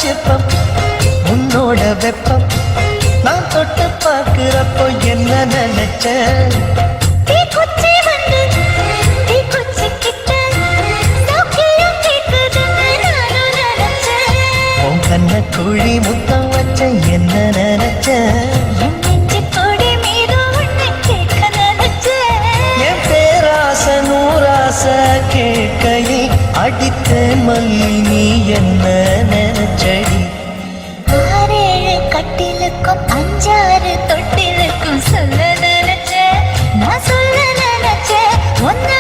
சிற்பம் உன்னோட வெப்பம் நான் தொட்டு பார்க்கிறப்போ என்ன நினைச்ச கண்ண குழி முத்தம் வச்ச என்ன நினைச்ச என் பேராச நூராச கேட்கையை அடித்த மல்லி நீ என்ன நினைச்சடி 6 கட்டிலுக்கும் 5 தொட்டிலுக்கும் சொல்ல நினைச்ச நான் சொல்ல நினைச்ச ஒன்ன